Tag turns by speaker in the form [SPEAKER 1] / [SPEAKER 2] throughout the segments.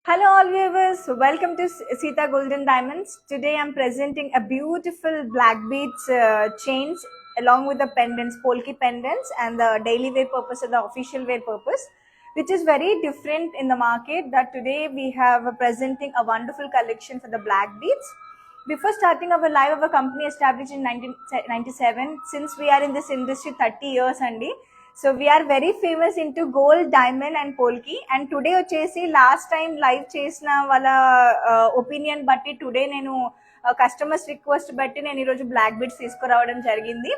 [SPEAKER 1] Hello all viewers, welcome to Sita Golden Diamonds. Today I'm presenting a beautiful black beads chains along with the pendants, polki pendants and the daily wear purpose or the official wear purpose, which is very different in the market. That today we have presenting a wonderful collection for the black beads. Before starting our live, our company established in 1997. Since we are in this industry 30 years Andy. So we are very famous into gold, diamond and polki. And today వచ్చేసి last time live చేసిన వాళ్ళ opinion బట్టి today నేను customers request బట్టి నేను ఈరోజు black beads తీసుకురావడం జరిగింది.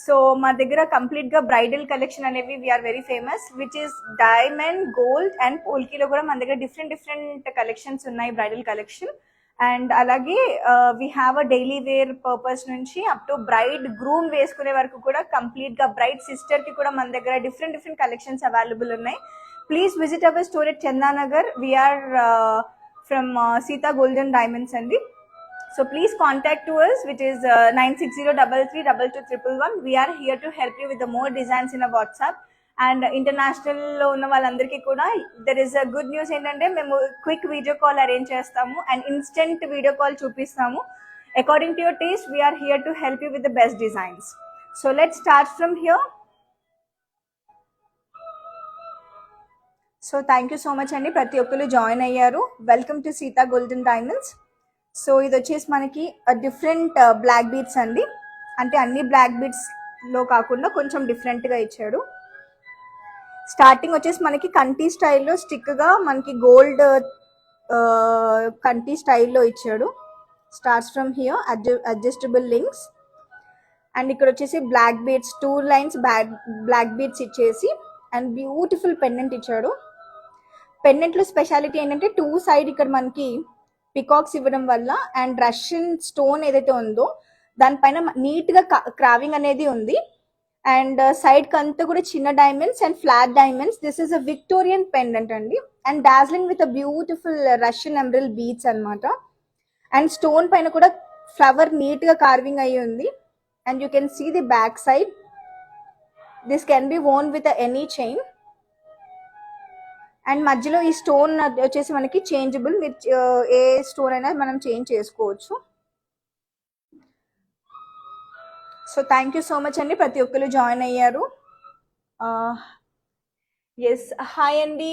[SPEAKER 1] సో మా దగ్గర కంప్లీట్ గా బ్రైడల్ కలెక్షన్ అనేవి we're very famous, which is diamond, gold and పోల్కీలో కూడా మన దగ్గర డిఫరెంట్ కలెక్షన్స్ ఉన్నాయి, బ్రైడల్ కలెక్షన్. అండ్ అలాగే we have a daily wear purpose నుంచి అప్ టు బ్రైడ్ గ్రూమ్ వేసుకునే వరకు కూడా కంప్లీట్ గా బ్రైడ్ సిస్టర్ కి కూడా మన దగ్గర డిఫరెంట్ కలెక్షన్స్ అవైలబుల్ ఉన్నాయి. Please visit our store at Chandanagar. We're from Seetha golden diamonds అండి. So please contact to us, which is 9603322111. We are here to help you with the more designs in a WhatsApp. And ఇంటర్నేషనల్లో ఉన్న వాళ్ళందరికీ కూడా there is a good news ఏంటంటే మేము quick video call arrange చేస్తాము and instant video call చూపిస్తాము. According to your taste we're here to help you with the best designs. So let's start from here. So thank you so much అండి, ప్రతి ఒక్కరు join అయ్యారు. Welcome to Sita golden diamonds. So ఇది వచ్చేసి మనకి different black beads అండి, అంటే అన్ని బ్లాక్ బీడ్స్లో కాకుండా కొంచెం డిఫరెంట్గా ఇచ్చాడు. స్టార్టింగ్ వచ్చేసి మనకి కంటి స్టైల్లో స్టిక్గా మనకి గోల్డ్ కంటి స్టైల్లో ఇచ్చాడు. Starts from here, adjustable links. And ఇక్కడ వచ్చేసి black beads 2 lines black beads ఇచ్చేసి అండ్ బ్యూటిఫుల్ పెండెంట్ ఇచ్చాడు. పెండెంట్లో స్పెషాలిటీ ఏంటంటే 2 సైడ్ ఇక్కడ మనకి పికాక్స్ ఇవ్వడం వల్ల అండ్ రష్యన్ స్టోన్ ఏదైతే ఉందో దానిపైన నీట్గా క్రావింగ్ అనేది ఉంది. అండ్ సైడ్ కంతా కూడా చిన్న diamonds and flat diamonds. This is a Victorian pendant అండి and dazzling with a beautiful Russian emerald beads అనమాట. అండ్ స్టోన్ పైన కూడా ఫ్లవర్ నీట్ గా కార్వింగ్ అయ్యి ఉంది. And you can see the back side. This can be worn with any chain. And మధ్యలో ఈ stone వచ్చేసి మనకి చేంజబుల్, మీరు ఏ స్టోన్ అయినా మనం చేంజ్ చేసుకోవచ్చు. So thank you so much అండి, ప్రతి ఒక్కరు జాయిన్ అయ్యారు. ఎస్, హాయ్ అండి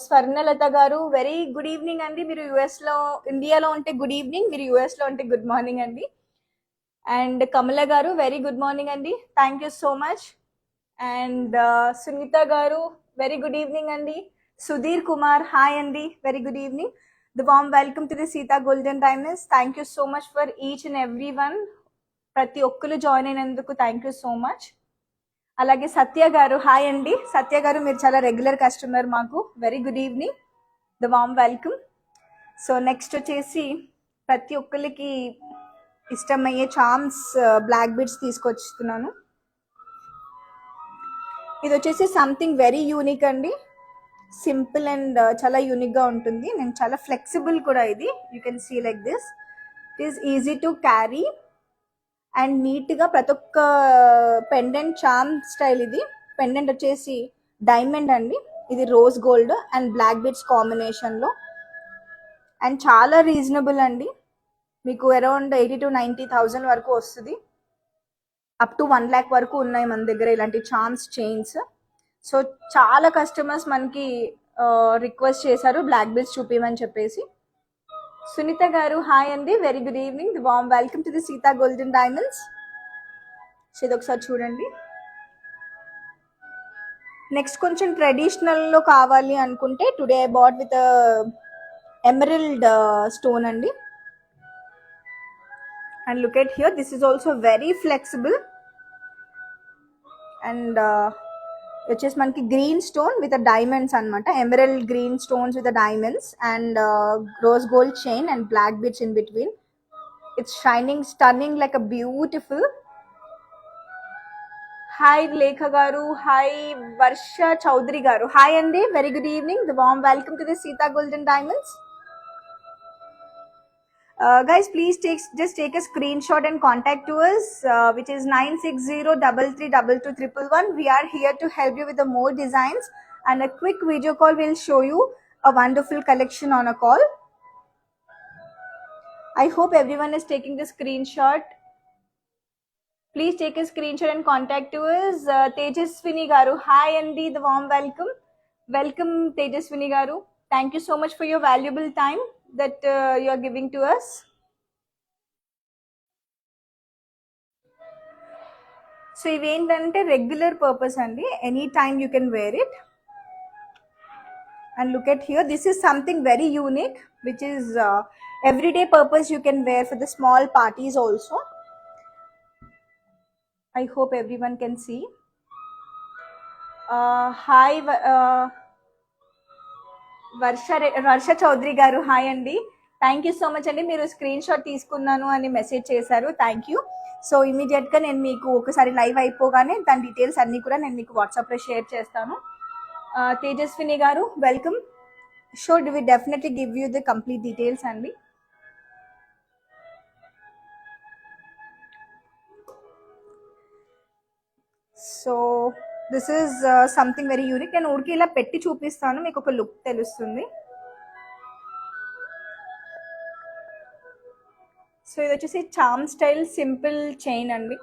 [SPEAKER 1] స్వర్ణలత గారు, వెరీ గుడ్ ఈవినింగ్ అండి. మీరు యుఎస్లో, ఇండియాలో ఉంటే గుడ్ ఈవినింగ్, మీరు యుఎస్లో ఉంటే గుడ్ మార్నింగ్ అండి. And Kamala garu, very good morning అండి, thank you so much. And Sunitha garu, very good evening అండి. సుధీర్ కుమార్, హాయ్ అండి, very good evening. The warm welcome to the Sita golden diamonds. Thank you so much for each and every one. ప్రతి ఒక్కరు join అయినందుకు thank you so much. అలాగే సత్య గారు, hi అండి. సత్య గారు, మీరు చాలా రెగ్యులర్ కస్టమర్ మాకు, very good evening, the warm welcome. So next వచ్చేసి ప్రతి ఒక్కరికి ఇష్టమయ్యే చామ్స్ బ్లాక్ బీడ్స్ తీసుకొస్తున్నాను. ఇది వచ్చేసి సంథింగ్ వెరీ యూనిక్ అండి, సింపుల్ అండ్ చాలా యూనిక్గా ఉంటుంది. నేను చాలా ఫ్లెక్సిబుల్ కూడా. ఇది you can see like this. It is easy to carry and నీట్గా ప్రతి ఒక్క పెండెంట్ చామ్ స్టైల్. ఇది పెండెంట్ వచ్చేసి డైమండ్ అండి, ఇది rose gold and black beads కాంబినేషన్లో. అండ్ చాలా రీజనబుల్ అండి, మీకు అరౌండ్ 80,000 to 90,000 వరకు వస్తుంది. అప్ టు 1 lakh వరకు ఉన్నాయి మన దగ్గర ఇలాంటి చామ్స్ చైన్స్. సో చాలా కస్టమర్స్ మనకి రిక్వెస్ట్ చేశారు బ్లాక్ బీడ్స్ చూపించమని చెప్పేసి. సునీత గారు, హాయ్ అండి, very good evening, the warm welcome to the Sita golden diamonds. So ఇది ఒకసారి చూడండి. నెక్స్ట్ కొంచెం ట్రెడిషనల్లో కావాలి అనుకుంటే today I bought with emerald stone అండి. And look at here, this is also very flexible. And వచ్చేసి మనకి గ్రీన్ స్టోన్ విత్ డైమండ్స్ అనమాట, emerald green stones with diamonds and rose gold chain and black beads in between. It's shining stunning like a beautiful. Hi Lekha garu, hi Varsha Chowdary garu, hi అండి, very good evening, the warm welcome to the Sita golden diamonds. Guys, please just take a screenshot and contact to us, which is 9603322111. We are here to help you with the more designs, and a quick video call will show you a wonderful collection on a call. I hope everyone is taking the screenshot. Please take a screenshot and contact to us. Tejaswini Garu, hi Andy, the warm welcome. Welcome Tejaswini Garu. Thank you so much for your valuable time that you are giving to us. So ఇవేంటంటే regular purpose అండి, any time you can wear it. And look at here, this is something very unique, which is everyday purpose you can wear for the small parties also. I hope everyone can see. Hi Varsha Chaudhary garu, hi andi. Thank you so much అండి, మీరు screen shot తీసుకున్నాను అని message చేశారు, thank you. So ఇమీడియట్గా నేను మీకు ఒకసారి live అయిపోగానే దాని డీటెయిల్స్ అన్నీ కూడా నేను మీకు వాట్సాప్లో షేర్ చేస్తాను. Tejaswini garu welcome. Sure we definitely give you the complete details అండి. So this is something very unique. నేను ఊరికి ఇలా పెట్టి చూపిస్తాను, మీకు ఒక లుక్ తెలుస్తుంది. సో ఇది వచ్చేసి చామ్ స్టైల్ సింపుల్ చైన్ అండి,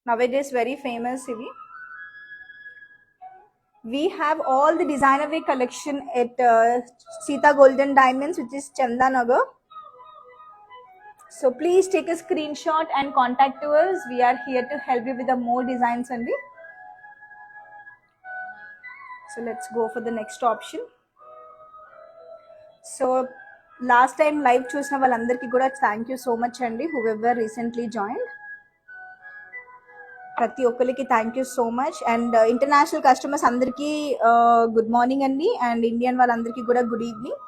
[SPEAKER 1] నవేడేస్ వెరీ ఫేమస్ ఇవి. We have all the designer wear collection at Sita Golden Diamonds, which is Chandanagar. So please take a screenshot and contact to us. We are here to help you with the more designs only. So let's go for the next option. So last time live chusina vallandarki kuda thank you so much andi, whoever recently joined. ప్రతి ఒక్కరికి thank you so much. And international customers అందరికీ good morning అండి, and Indian వాళ్ళందరికీ కూడా good evening.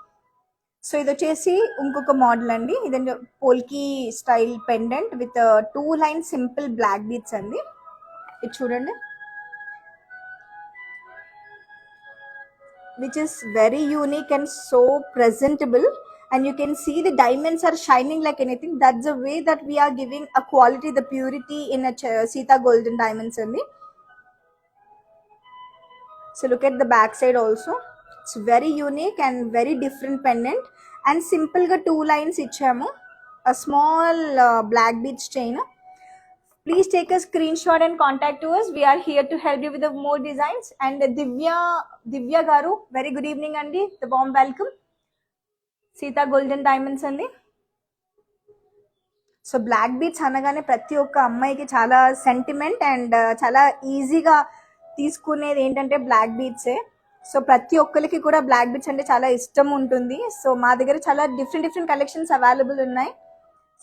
[SPEAKER 1] So ఇది వచ్చేసి ఇంకొక model అండి, ఇదండి polki style pendant with 2 line simple black beads అండి. ఇది చూడండి, which is very unique and so presentable, and you can see the diamonds are shining like anything. That's the way that we are giving a quality, the purity in a Sita Golden Diamonds only. So look at the back side also, it's very unique and very different pendant, and simple ga 2 lines ichamu, a small black beads chain. Please take a screenshot and contact to us. We are here to help you with the more designs. And Divya garu, very good evening andi, the warm welcome. Sita Golden Diamonds అండి. So black beads అనగానే ప్రతి ఒక్క అమ్మాయికి చాలా sentiment and చాలా ఈజీగా తీసుకునేది ఏంటంటే బ్లాక్ బీడ్సే. సో ప్రతి ఒక్కరికి కూడా బ్లాక్ బీడ్స్ అంటే చాలా ఇష్టం ఉంటుంది. సో మా దగ్గర చాలా డిఫరెంట్ కలెక్షన్స్ అవైలబుల్ ఉన్నాయి.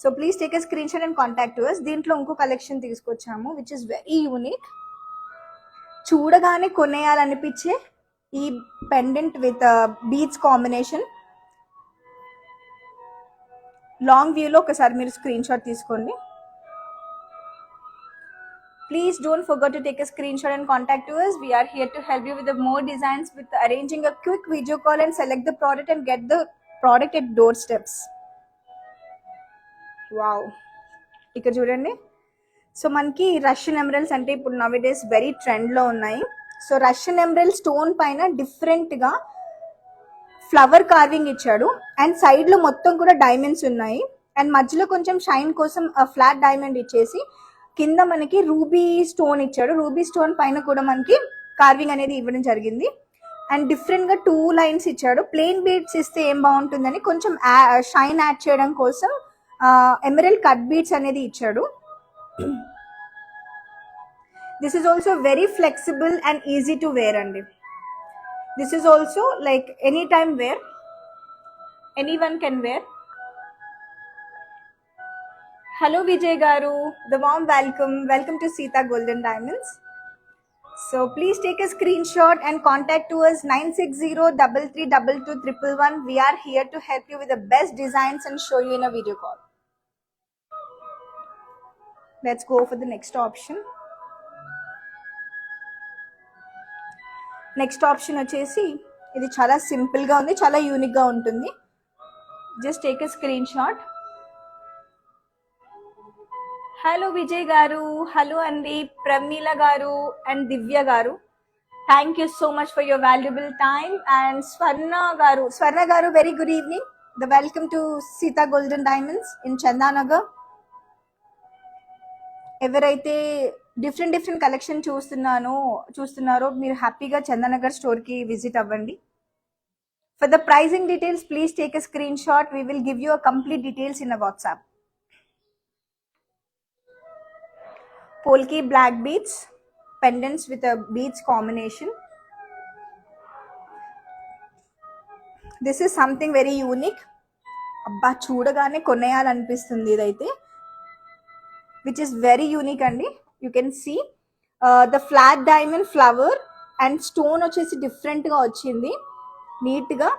[SPEAKER 1] So please take a screenshot and contact to us. దీంట్లో ఇంకో కలెక్షన్ తీసుకొచ్చాము, విచ్ ఇస్ వెరీ యూనిక్. చూడగానే కొనేయాలనిపించే ఈ pendant with beads combination. Long వ్యూలో ఒకసారి మీరు స్క్రీన్ షాట్ తీసుకోండి. Please don't forget to take a screenshot and contact to us. We are here to help you with the more designs, with arranging a quick video call and select the product and get the product at doorsteps. Wow, ఇక్కడ చూడండి. So మనకి Russian emeralds అంటే ఇప్పుడు nowadays very ట్రెండ్లో ఉన్నాయి. So Russian Emerald stone పైన డిఫరెంట్గా flower carving ఇచ్చాడు, అండ్ సైడ్లో మొత్తం కూడా డైమండ్స్ ఉన్నాయి, అండ్ మధ్యలో కొంచెం షైన్ కోసం ఫ్లాట్ డైమండ్ ఇచ్చేసి కింద మనకి రూబీ స్టోన్ ఇచ్చాడు. రూబీ స్టోన్ పైన కూడా మనకి కార్వింగ్ అనేది ఇవ్వడం జరిగింది, అండ్ డిఫరెంట్గా 2 లైన్స్ ఇచ్చాడు. ప్లెయిన్ బీడ్స్ ఇస్తే ఏం బాగుంటుందని కొంచెం షైన్ యాడ్ చేయడం కోసం ఎమరల్డ్ కట్ బీడ్స్ అనేది ఇచ్చాడు. This is also very flexible and easy to wear అండి. This is also like anytime wear, anyone can wear. Hello Vijay garu, the warm welcome to Sita Golden Diamonds. So please take a screenshot and contact to us 9603322111. We are here to help you with the best designs and show you in a video call. Let's go for the next option. Next option వచ్చేసి ఇది చాలా సింపుల్గా ఉంది, చాలా యూనిక్గా ఉంటుంది. Just take a screen shot. Hello Vijay గారు, hello అండి, ప్రమీల గారు అండ్ దివ్య గారు, Thank you so much for your valuable time. And Swarna Garu, very good evening. Welcome to Sita Golden Diamonds in Chandanagar. ఎవరైతే డిఫరెంట్ కలెక్షన్ చూస్తున్నారో మీరు హ్యాపీగా చందనగర్ స్టోర్కి visit అవ్వండి. For the pricing details please take a screenshot. We will give you a complete details in a WhatsApp. Polki black beads, pendants with a beads combination. This is something very unique. అబ్బా చూడగానే కొనేయాలనిపిస్తుంది ఇదైతే, which is very unique అండి. You can see the flat diamond flower and stone వచ్చేసి డిఫరెంట్గా వచ్చింది, నీట్గా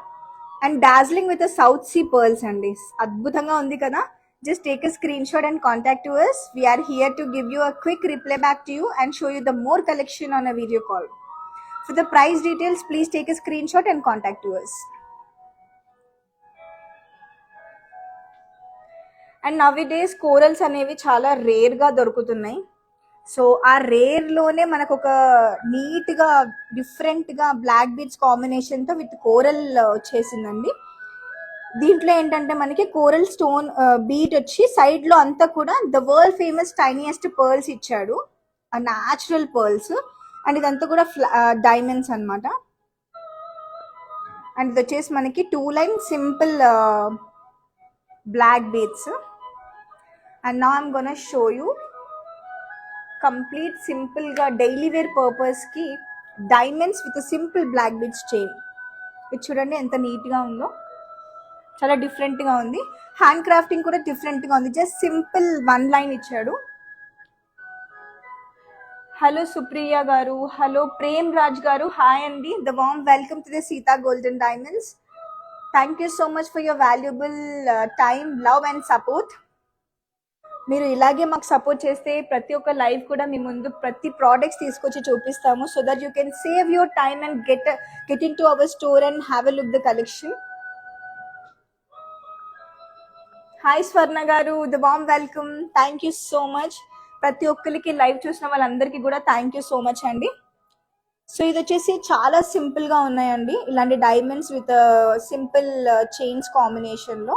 [SPEAKER 1] and dangling with south sea pearls అండి. అద్భుతంగా ఉంది కదా. Just take a screenshot and contact to us. We are here to give you a quick reply back to you and show you the more collection on a video call. For the price details, please take a screenshot and contact to us. And nowadays corals అనేవి చాలా రేర్గా దొరుకుతున్నాయి. So ఆ రేర్లోనే మనకు ఒక నీట్గా డిఫరెంట్గా black beads కాంబినేషన్తో విత్ కోరల్ వచ్చేసిందండి. దీంట్లో ఏంటంటే మనకి కోరల్ స్టోన్ బీట్ వచ్చి సైడ్ లో అంతా కూడా the world famous tiniest pearls ఇచ్చాడు, న్యాచురల్ పర్ల్స్. అండ్ ఇదంతా కూడా డైమండ్స్ అన్నమాట. అండ్ ఇది వచ్చేసి మనకి 2 line simple black beads. And now I'm gonna show you complete simple గా డైలీ వేర్ పర్పస్ కి diamonds with simple black beads chain. ఇది చూడండి ఎంత నీట్ గా ఉందో, చాలా డిఫరెంట్గా ఉంది. హ్యాండ్ క్రాఫ్టింగ్ కూడా డిఫరెంట్గా ఉంది. జస్ట్ సింపుల్ 1 లైన్ ఇచ్చాడు. Hello Supriya garu, hello Prem Raj garu, hi అండి. The warm welcome to the Seetha golden diamonds. Thank you so much for your valuable time, love and support. మీరు ఇలాగే మాకు సపోర్ట్ చేస్తే ప్రతి ఒక్క లైవ్ కూడా మీ ముందు ప్రతి ప్రోడక్ట్స్ తీసుకొచ్చి చూపిస్తాము, so that you can save your time and get into our store and have a look the collection. Hi Swarna garu, the warm welcome. Thank you so much. ప్రతి ఒక్కరికి లైవ్ చూసిన వాళ్ళందరికీ కూడా థ్యాంక్ యూ సో మచ్ అండి. So ఇది వచ్చేసి చాలా సింపుల్గా ఉన్నాయండి, ఇలాంటి డైమండ్స్ విత్ సింపుల్ చైన్స్ కాంబినేషన్లో.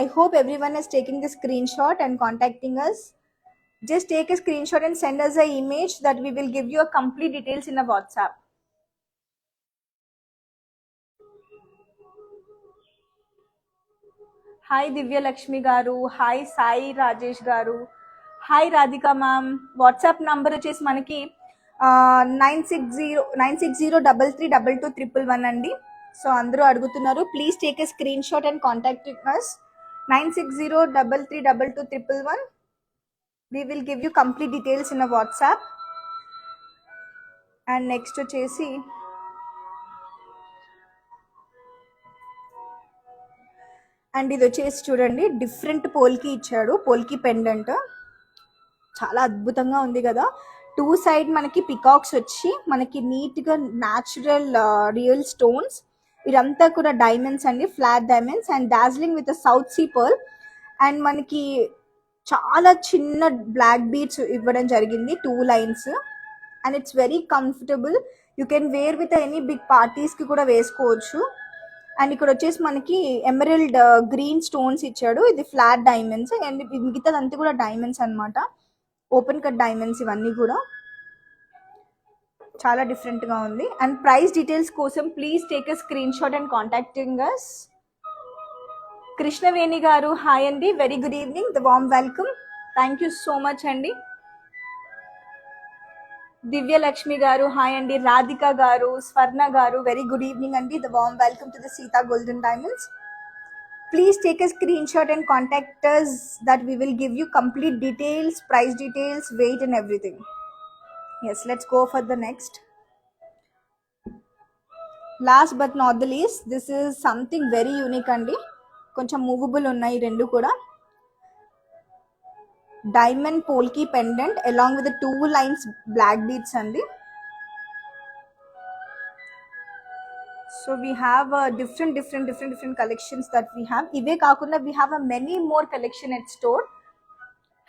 [SPEAKER 1] I hope everyone is taking the screenshot and contacting us. Just take a screenshot and send us a image that we will give you a complete details in a WhatsApp. Hi Divya Lakshmi garu, hi Sai Rajesh garu, hi Radhika ma'am. WhatsApp number వచ్చేసి మనకి 96033221 అండి. So అందరూ అడుగుతున్నారు, please take a screenshot and contact us. 9603322111. We will give you complete details in a WhatsApp. And next వచ్చేసి and ఇది వచ్చేసి చూడండి different పోల్కి ఇచ్చాడు, పోల్కి పెండెంట్ చాలా అద్భుతంగా ఉంది కదా. 2 సైడ్ మనకి పికాక్స్ వచ్చి మనకి నీట్గా న్యాచురల్ రియల్ స్టోన్స్. ఇదంతా కూడా డైమండ్స్ అండి, flat diamonds and dangling with south sea pearl. అండ్ మనకి చాలా చిన్న బ్లాక్ బీడ్స్ ఇవ్వడం జరిగింది, 2 lines. And it's very comfortable. You can wear with any big పార్టీస్కి కూడా వేసుకోవచ్చు. అండ్ ఇక్కడ వచ్చేసి మనకి ఎమరల్డ్ గ్రీన్ స్టోన్స్ ఇచ్చాడు, ఇది ఫ్లాట్ డైమండ్స్. అండ్ మిగతాదంతా కూడా డైమండ్స్ అనమాట, ఓపెన్ కట్ డైమండ్స్. ఇవన్నీ కూడా చాలా డిఫరెంట్గా ఉంది. అండ్ ప్రైస్ డీటెయిల్స్ కోసం please take a screenshot and contacting us. Krishnaveni garu, hi అండి, very good evening, the warm welcome. Thank you so much అండి. దివ్య లక్ష్మి గారు, హాయ్ అండి. రాధిక గారు, స్వర్ణ గారు, వెరీ గుడ్ ఈవినింగ్ అండి, the warm welcome to the Seetha golden diamonds. Please take a screenshot and contact us that we will give you complete details, price details, weight and everything. Yes, let's go for the next. Last but not the least, this is something very unique అండి. కొంచెం movable ఉన్నాయి రెండు కూడా. Diamond polki pendant along with 2 lines black beads అండి. So we have different collections that we have. ఇవే కాకుండా we have a many more collection at store.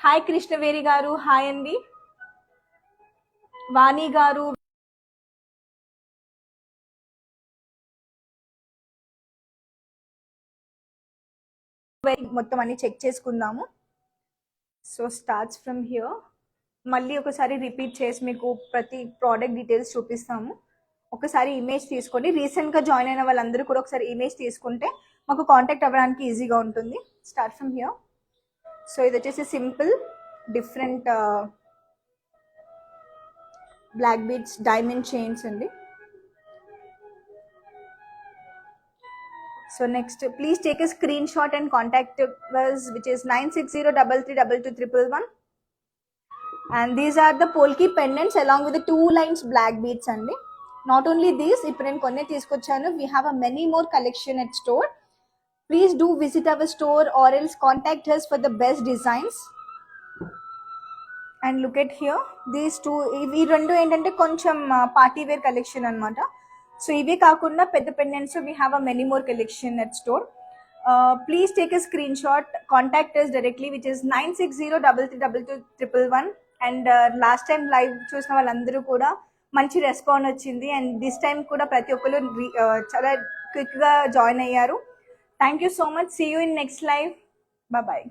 [SPEAKER 1] Hi Krishnaveni garu, hi అండి. వాణి గారు మొత్తం అన్ని చెక్ చేసుకుందాము. So starts from here. మళ్ళీ ఒకసారి రిపీట్ చేసి మీకు ప్రతి ప్రోడక్ట్ డీటెయిల్స్ చూపిస్తాము. ఒకసారి ఇమేజ్ తీసుకోండి. రీసెంట్గా జాయిన్ అయిన వాళ్ళందరూ కూడా ఒకసారి ఇమేజ్ తీసుకుంటే మాకు కాంటాక్ట్ అవ్వడానికి ఈజీగా ఉంటుంది. Start from here. సో ఇది వచ్చేసి simple different black beads diamond chains అండి. So next, please take a screenshot and contact us, which is 9603322111. And these are the polki pendants along with the 2 lines black beads andi. Not only these, ఇప్పుడు నేను కొన్ని తీసుకొచ్చాను. We have a many more collection at store. Please do visit our store or else contact us for the best designs. And look at here, these two, ఈ రెండు ఏంటంటే కొంచెం party wear collection అన్నమాట. So ఇవే కాకుండా పెద్ద pendants we have a many more collection at store. Please take a screen shot, contact us directly, which is 9603322111. And last time live చూసిన వాళ్ళందరూ కూడా మంచి రెస్పాన్స్ వచ్చింది. అండ్ దిస్ టైం కూడా ప్రతి ఒక్కరు చాలా క్విక్గా జాయిన్ అయ్యారు. Thank you so much. See you in next live. Bye.